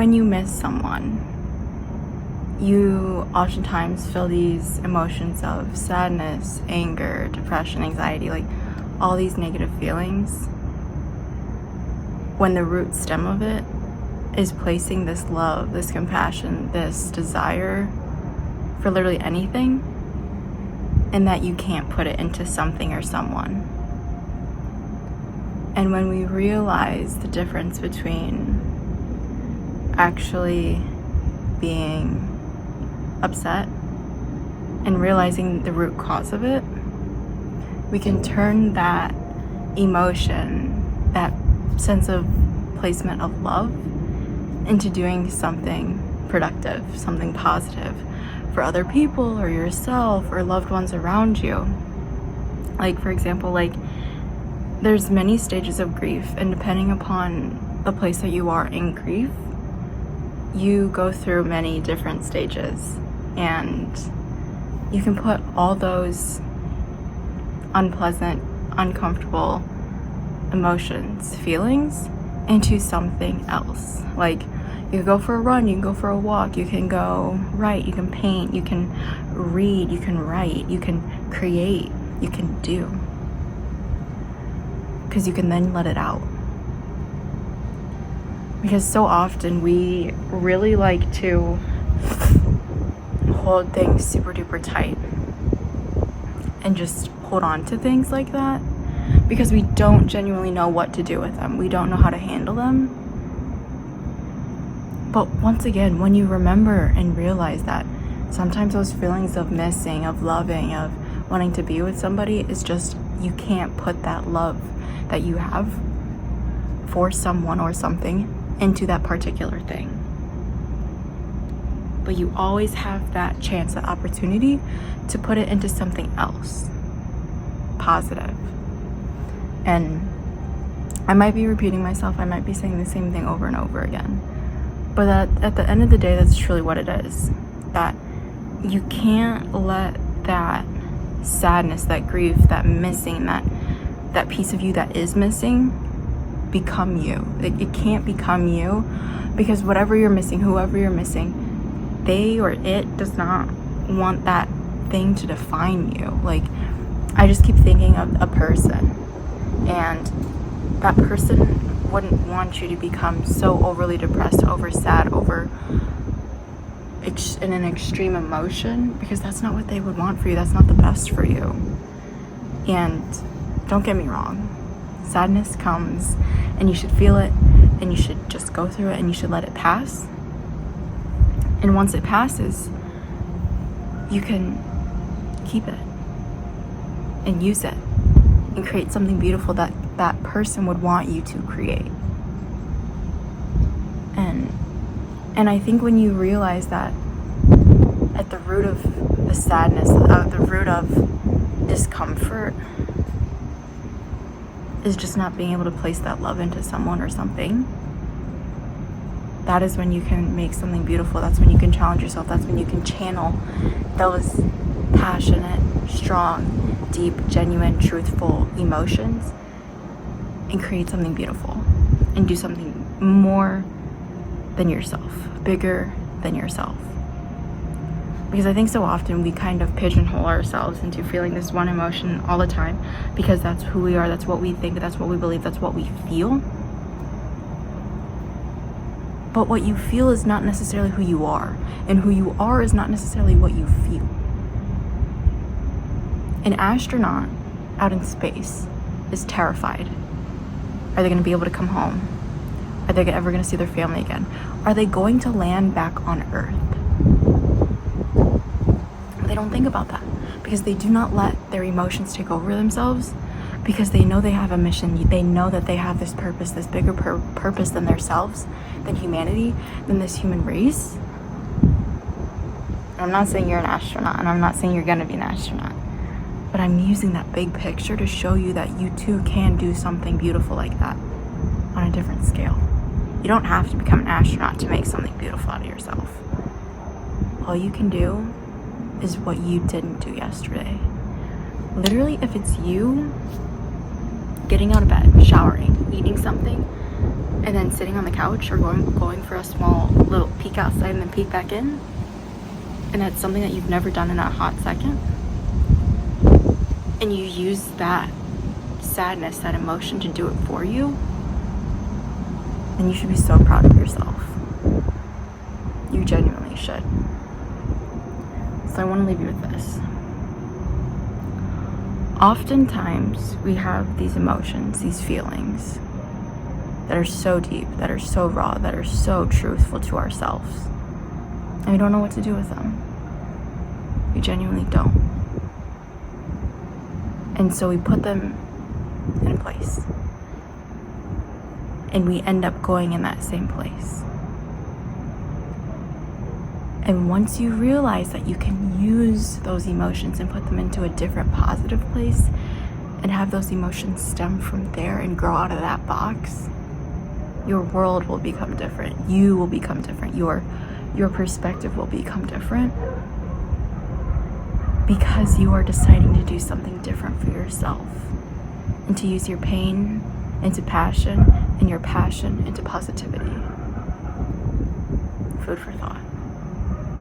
when you miss someone, you oftentimes feel these emotions of sadness, anger, depression, anxiety, like all these negative feelings, when the root stem of it is placing this love, this compassion, this desire for literally anything, and that you can't put it into something or someone. And when we realize the difference between actually being upset and realizing the root cause of it, we can turn that emotion, that sense of placement of love, into doing something productive, something positive for other people or yourself or loved ones around you. Like, for example, like there's many stages of grief, and depending upon the place that you are in grief, you go through many different stages, and you can put all those unpleasant, uncomfortable emotions, feelings into something else. Like, you can go for a run, you can go for a walk, you can go write, you can paint, you can read, you can write, you can create, you can do. Because you can then let it out. Because so often we really like to hold things super duper tight and just hold on to things like that because we don't genuinely know what to do with them. We don't know how to handle them. But once again, when you remember and realize that sometimes those feelings of missing, of loving, of wanting to be with somebody is just, you can't put that love that you have for someone or something into that particular thing. But you always have that chance, that opportunity to put it into something else positive. And I might be repeating myself, I might be saying the same thing over and over again, but at the end of the day, that's truly what it is. That you can't let that sadness, that grief, that missing, that piece of you that is missing become you. It can't become you, because whatever you're missing, whoever you're missing, they or it does not want that thing to define you. Like, I just keep thinking of a person, and that person wouldn't want you to become so overly depressed, over sad, over in an extreme emotion, because that's not what they would want for you. That's not the best for you. And don't get me wrong, sadness comes and you should feel it, and you should just go through it, and you should let it pass. And once it passes, you can keep it and use it and create something beautiful that that person would want you to create. And I think when you realize that at the root of the sadness, at the root of discomfort is just not being able to place that love into someone or something, that is when you can make something beautiful. That's when you can challenge yourself. That's when you can channel those passionate, strong, deep, genuine, truthful emotions and create something beautiful and do something more than yourself, bigger than yourself. Because I think so often we kind of pigeonhole ourselves into feeling this one emotion all the time because that's who we are, that's what we think, that's what we believe, that's what we feel. But what you feel is not necessarily who you are, and who you are is not necessarily what you feel. An astronaut out in space is terrified. Are they going to be able to come home? Are they ever going to see their family again? Are they going to land back on Earth? They don't think about that because they do not let their emotions take over themselves, because they know they have a mission. They know that they have this purpose, this bigger purpose than themselves, than humanity, than this human race. I'm not saying you're an astronaut, and I'm not saying you're going to be an astronaut, but I'm using that big picture to show you that you too can do something beautiful like that on a different scale. You don't have to become an astronaut to make something beautiful out of yourself. All you can do is what you didn't do yesterday. Literally, if it's you getting out of bed, showering, eating something, and then sitting on the couch or going for a small peek outside and then peek back in, and it's something that you've never done in a hot second, and you use that sadness, that emotion to do it for you, then you should be so proud of yourself. You genuinely should. So I want to leave you with this. Oftentimes we have these emotions, these feelings that are so deep, that are so raw, that are so truthful to ourselves, and we don't know what to do with them. We genuinely don't. And so we put them in a place, and we end up going in that same place. And once you realize that you can use those emotions and put them into a different positive place and have those emotions stem from there and grow out of that box, your world will become different. You will become different. Your perspective will become different because you are deciding to do something different for yourself and to use your pain into passion and your passion into positivity. Food for thought.